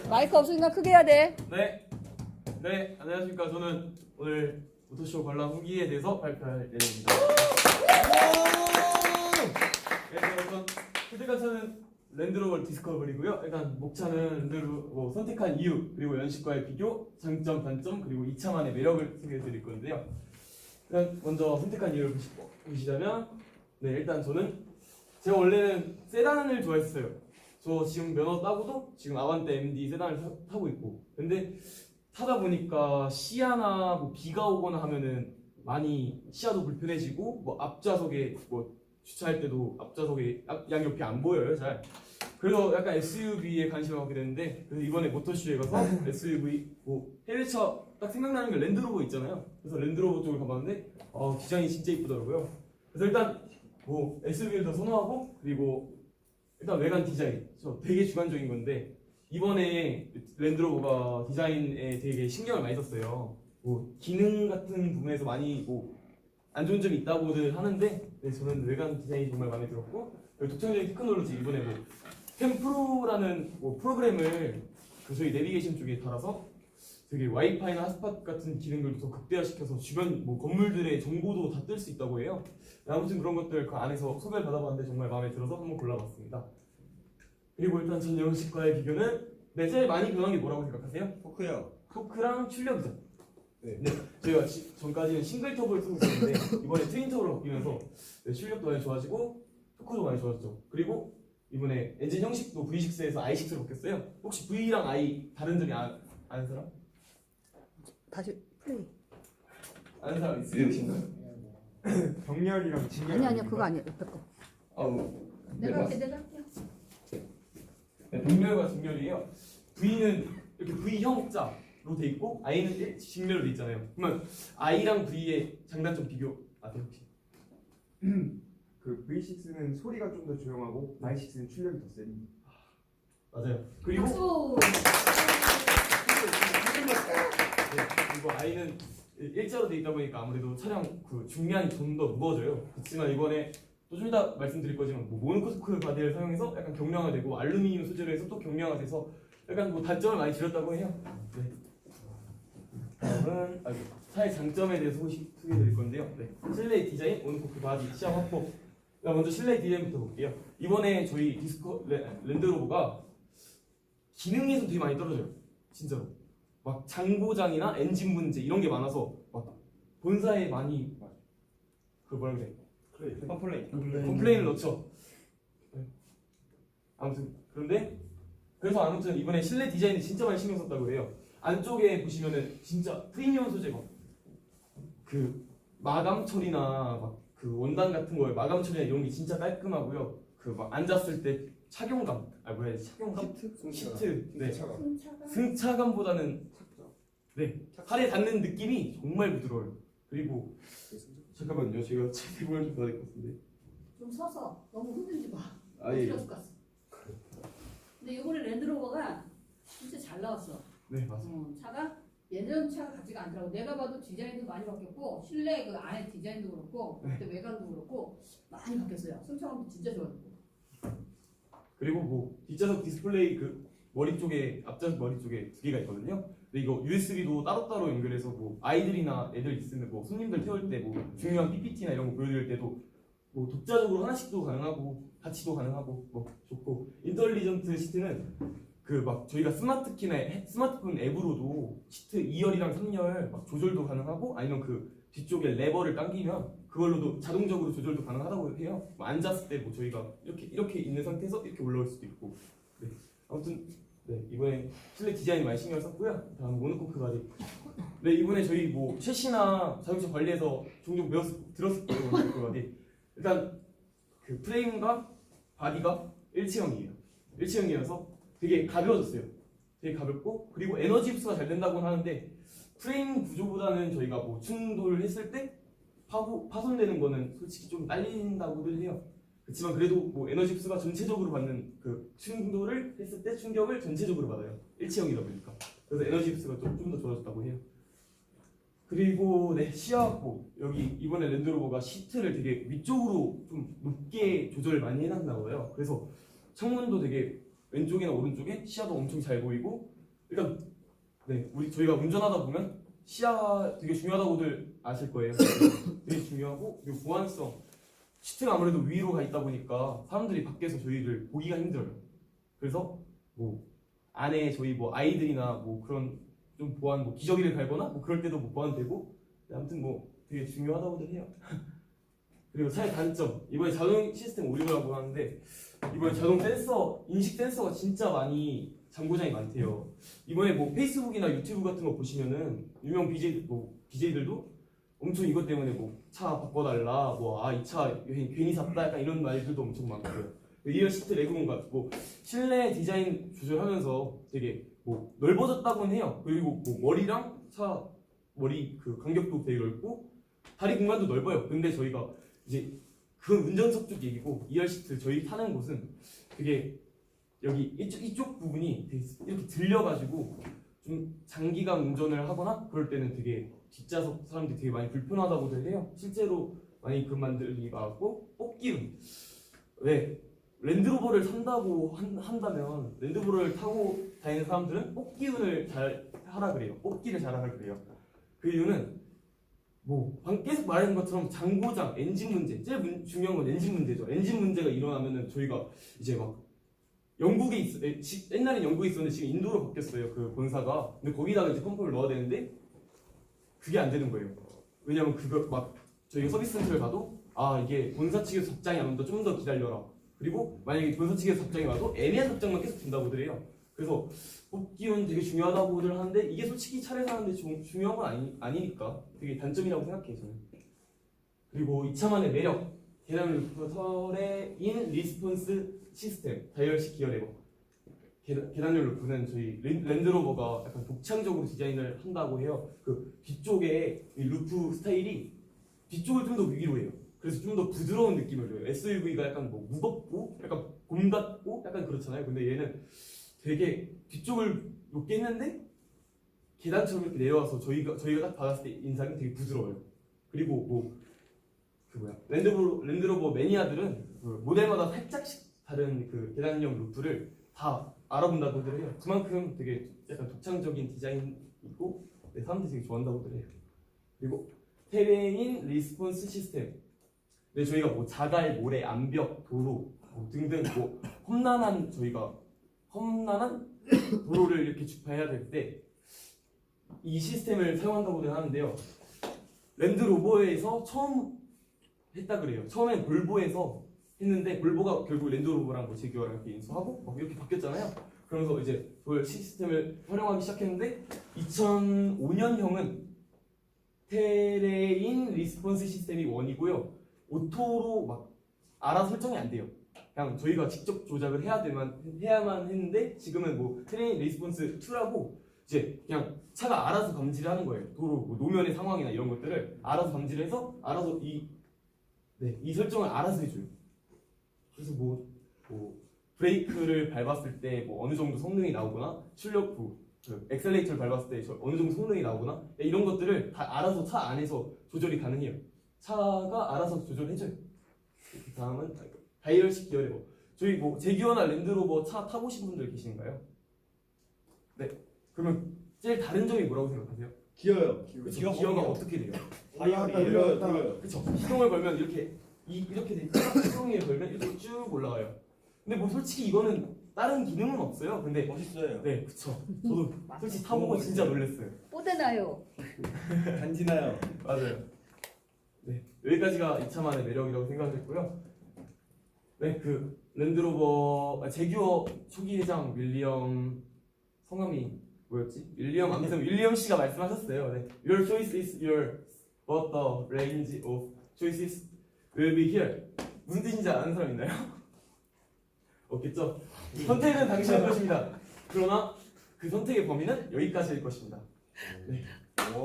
마이크 없으니까 크게 해야 돼. 네, 안녕하십니까. 저는 오늘 모터쇼 관람 후기에 대해서 발표할 예정입니다. 그래서 우선 휴대가 차는 랜드로버 디스커버리고요. 일단 목차는 랜드로버 선택한 이유, 그리고 연식과의 비교, 장점, 단점, 그리고 이 차만의 매력을 소개해드릴 건데요. 일단 먼저 선택한 이유를 보시자면, 네, 일단 저는 제가 원래는 세단을 좋아했어요. 저 지금 면허 따고도 지금 아반떼 MD 세단을 타고 있고, 근데 타다 보니까 시야나 뭐 비가 오거나 하면은 많이 시야도 불편해지고, 뭐 앞좌석에 뭐 주차할 때도 앞좌석에 양옆이 안 보여요, 잘. 그래서 약간 SUV에 관심을 갖게 됐는데, 그래서 이번에 모터쇼에 가서 SUV 뭐 해외차 딱 생각나는 게 랜드로버 있잖아요. 그래서 랜드로버 쪽을 가봤는데 디자인이 진짜 이쁘더라고요. 그래서 일단 뭐 SUV를 더 선호하고, 그리고 일단 외관 디자인 저 되게 주관적인 건데, 이번에 랜드로버가 디자인에 되게 신경을 많이 썼어요. 뭐 기능 같은 부분에서 많이 뭐 안 좋은 점이 있다고들 하는데, 네, 저는 외관 디자인이 정말 마음에 들었고, 그리고 독창적인 테크놀로지 이번에 뭐 템프로라는 뭐 프로그램을 그 저희 내비게이션 쪽에 달아서 되게 와이파이나 핫스팟 같은 기능들도 더 극대화시켜서 주변 뭐 건물들의 정보도 다 뜰 수 있다고 해요. 아무튼 그런 것들 그 안에서 소개를 받아봤는데 정말 마음에 들어서 한번 골라봤습니다. 그리고 일단 전 연식과의 비교는, 네, 제일 많이 변한 게 뭐라고 생각하세요? 포크요. 토크랑 출력이죠. 네. 저희가 전까지는 싱글 터보를 쓰고 있었는데 이번에 트윈 터보로 바뀌면서 네, 출력도 많이 좋아지고 토크도 많이 좋아졌죠. 그리고 이번에 엔진 형식도 V6에서 i6로 바뀌었어요. 혹시 V랑 i 다른 점이 아는 사람? 다시 플레이. 아는 사람 있으신가요? 병렬이랑 진열. 아니야 그거 아니야 옆에 거. 내가 할게요. 네, 병렬과 직렬이에요. V는 이렇게 V형 자로 돼 있고 i는 직렬로 돼 있잖아요. 그러면 i랑 V의 장단점 비교 아세요 혹시? 그 V6는 소리가 좀 더 조용하고 i6는 출력이 더 세니. 맞아요. 그리고 박수. 네, 그리고 i는 일자로 돼 있다 보니까 아무래도 차량 그 중량이 좀 더 무거워져요. 그렇지만 이번에 또 좀 이따 말씀드릴 거지만 뭐 모노코스크 바디를 사용해서 약간 경량화되고 알루미늄 소재로 해서 또 경량화돼서 약간 뭐 단점을 많이 줄였다고 해요. 네. 다음은 차의 장점에 대해서 소개해드릴 건데요. 네. 실내 디자인, 모노코스크 바디, 시야 확보. 먼저 실내 디자인부터 볼게요. 이번에 저희 랜드로버가 기능에서 되게 많이 떨어져요. 진짜로. 막 장고장이나 엔진 문제 이런 게 많아서 막 본사에 많이 그 뭐라 그래? 컴플레인을 넣죠. 네. 아무튼 그래서 아무튼 이번에 실내 디자인에 진짜 많이 신경 썼다고 해요. 안쪽에 보시면은 진짜 프리미엄 소재가 그 마감 처리나 막 그 원단 같은 거에 마감 처리나 이런 게 진짜 깔끔하고요. 그 막 앉았을 때 착용감, 착용감? 시트. 네. 승차감보다는 네, 팔에 닿는 느낌이 정말 부드러워요. 그리고 잠깐만요, 제가 제 대본을 좀 봐야 될 것 같은데. 좀 서서 너무 흔들지 마. 예. 들었을 것 같아. 근데 이번에 랜드로버가 진짜 잘 나왔어. 네, 맞아요. 차가 예전 차가 같지가 않더라고. 내가 봐도 디자인도 많이 바뀌었고 실내 그 안에 디자인도 그렇고 그때 외관도 그렇고 많이 바뀌었어요. 승차감도 진짜 좋아졌고. 그리고 뭐 뒷좌석 디스플레이 그 머리 쪽에 앞좌석 머리 쪽에 두 개가 있거든요. 근데 이거 USB도 따로따로 연결해서 뭐 아이들이나 애들 있으면 뭐 손님들 태울 때 뭐 중요한 PPT나 이런 거 보여드릴 때도 뭐 독자적으로 하나씩도 가능하고 같이도 가능하고 뭐 좋고, 인텔리전트 시트는 그 막 저희가 스마트 키나 스마트폰 앱으로도 시트 2열이랑 3열 막 조절도 가능하고, 아니면 그 뒤쪽에 레버를 당기면 그걸로도 자동적으로 조절도 가능하다고 해요. 뭐 앉았을 때 뭐 저희가 이렇게 있는 상태에서 이렇게 올라올 수도 있고. 네. 아무튼 네, 이번에 실내 디자인 많이 신경 썼고요. 다음 모노코크 바디. 네, 이번에 저희 뭐 셰시나 자동차 관리에서 종종 들었을 거예요. 모노코크 바디. 일단 그 프레임과 바디가 일체형이에요. 일체형이어서 되게 가벼워졌어요. 되게 가볍고, 그리고 에너지 흡수가 잘 된다고는 하는데 프레임 구조보다는 저희가 뭐 충돌을 했을 때 파손되는 거는 솔직히 좀 딸린다고들 해요. 그렇지만 그래도 뭐 에너지 흡수가 전체적으로 받는 그 충돌을 했을 때 충격을 전체적으로 받아요. 일체형이다 보니까. 그래서 에너지 흡수가 좀 더 좋아졌다고 해요. 그리고 네, 시야 확보. 여기 이번에 랜드로버가 시트를 되게 위쪽으로 좀 높게 조절을 많이 해놨나 봐요. 그래서 창문도 되게 왼쪽이나 오른쪽에 시야도 엄청 잘 보이고 일단 네 저희가 운전하다 보면 시야 되게 중요하다고들 아실 거예요. 되게 중요하고 그리고 보안성 시트가 아무래도 위로 가 있다 보니까 사람들이 밖에서 저희를 보기가 힘들어요. 그래서 뭐 안에 저희 뭐 아이들이나 뭐 그런 좀 보안 뭐 기저귀를 갈거나 뭐 그럴 때도 뭐 보안되고 아무튼 뭐 되게 중요하다고들 해요. 그리고 차의 단점 이번에 자동 시스템 오류라고 하는데 이번에 자동 센서 인식 센서가 진짜 많이 잠고장이 많대요. 이번에 뭐 페이스북이나 유튜브 같은 거 보시면은 유명 BJ들도 엄청 이것 때문에 뭐 차 바꿔달라 뭐 아 이 차 괜히 샀다 약간 이런 말들도 엄청 많고요. 리얼 시트 레그 공간 뭐 실내 디자인 조절하면서 되게 뭐 넓어졌다고는 해요. 그리고 뭐 머리랑 차 머리 그 간격도 되게 넓고 다리 공간도 넓어요. 근데 저희가 이제 그 운전석 쪽 얘기고 2열 시트 저희 타는 곳은 되게 여기 이쪽 부분이 되게 이렇게 들려가지고 좀 장기간 운전을 하거나 그럴 때는 되게 뒷좌석 사람들이 되게 많이 불편하다고들 해요. 실제로 많이 그런 만들이 많았고 뽑기운 왜 랜드로버를 산다고 한다면 랜드로버를 타고 다니는 사람들은 뽑기운을 잘 하라 그래요. 뽑기를 잘하라 그래요. 그 이유는 뭐 계속 말하는 것처럼 장고장, 엔진 문제 제일 중요한 건 엔진 문제죠. 엔진 문제가 일어나면은 저희가 이제 막 영국에 옛날엔 영국에 있었는데 지금 인도로 바뀌었어요. 그 본사가. 근데 거기다가 이제 펌프를 넣어야 되는데 그게 안 되는 거예요. 왜냐면 그거 막 저희가 서비스 센터를 가도 아 이게 본사 측에서 답장이 안 온다. 좀 더 기다려라. 그리고 만약에 본사 측에서 답장이 와도 애매한 답장만 계속 준다고들 해요. 그래서 뽑기운 되게 중요하다고들 하는데 이게 솔직히 차를 사는데 중요한 건 아니니까 되게 단점이라고 생각해요 저는. 그리고 이 차만의 매력 계단 루프의 인 리스폰스 시스템 다이얼식 기어 레버 계단열 루프는 저희 랜드로버가 약간 독창적으로 디자인을 한다고 해요. 그 뒤쪽에 이 루프 스타일이 뒤쪽을 좀 더 위로 해요. 그래서 좀 더 부드러운 느낌을 줘요. SUV가 약간 뭐 무겁고 약간 곰 같고 약간 그렇잖아요. 근데 얘는 되게 뒤쪽을 높게 했는데 계단처럼 이렇게 내려와서 저희가 딱 받았을 때 인상이 되게 부드러워요. 그리고 뭐 그 랜드로버 매니아들은 그 모델마다 살짝씩 다른 그 계단형 루프를 다 알아본다고들 해요. 그만큼 되게 약간 독창적인 디자인이고 사람들이 되게 좋아한다고들 해요. 그리고 테레인 리스폰스 시스템. 네, 저희가 뭐 자갈, 모래, 암벽, 도로 뭐 등등 뭐 험난한 도로를 이렇게 주파해야 될 때 이 시스템을 사용한다고들 하는데요. 랜드로버에서 처음 했다 그래요. 처음엔 볼보에서 했는데 볼보가 결국 랜드로버랑 뭐 제규어랑 이렇게 인수하고 막 이렇게 바뀌었잖아요. 그러면서 이제 그 시스템을 활용하기 시작했는데 2005년형은 테레인 리스폰스 시스템이 1이고요. 오토로 막 알아서 설정이 안 돼요. 그냥 저희가 직접 조작을 해야만 했는데 지금은 뭐 테레인 리스폰스 2라고 이제 그냥 차가 알아서 감지를 하는 거예요. 도로 뭐 노면의 상황이나 이런 것들을 알아서 감지를 해서 알아서 이 설정을 알아서 해줘요. 그래서 뭐 브레이크를 밟았을 때 뭐 어느 정도 성능이 나오거나 출력 후 그 엑셀레이터를 밟았을 때 어느 정도 성능이 나오거나 이런 것들을 다 알아서 차 안에서 조절이 가능해요. 차가 알아서 조절해줘요. 그 다음은 다이얼식 기어 레버. 저희 뭐 제기어나 랜드로버 차 타보신 분들 계신가요? 네. 그러면 제일 다른 점이 뭐라고 생각하세요? 기어요. 그쵸? 기어가 어떻게 돼요? 다이얼이 들어요. 그쵸? 시동을 걸면 이렇게 돼. 시동을 걸면 이렇게 쭉 올라가요. 근데 뭐 솔직히 이거는 다른 기능은 없어요. 근데 멋있어요. 네, 그쵸. 저도 솔직히 타보고 진짜 놀랐어요. 뽀대나요. 간지나요. 맞아요. 네, 여기까지가 이 차만의 매력이라고 생각했고요. 네, 그 랜드로버 제규어 초기 회장 윌리엄 성함이 뭐였지? 아무튼 윌리엄 씨가 말씀하셨어요. 네, Your choice is yours, but the range of choices will be here. 무슨 뜻인지 아는 사람 있나요? 없겠죠? 선택은 당신의 것입니다. 그러나 그 선택의 범위는 여기까지일 것입니다. 네. 오.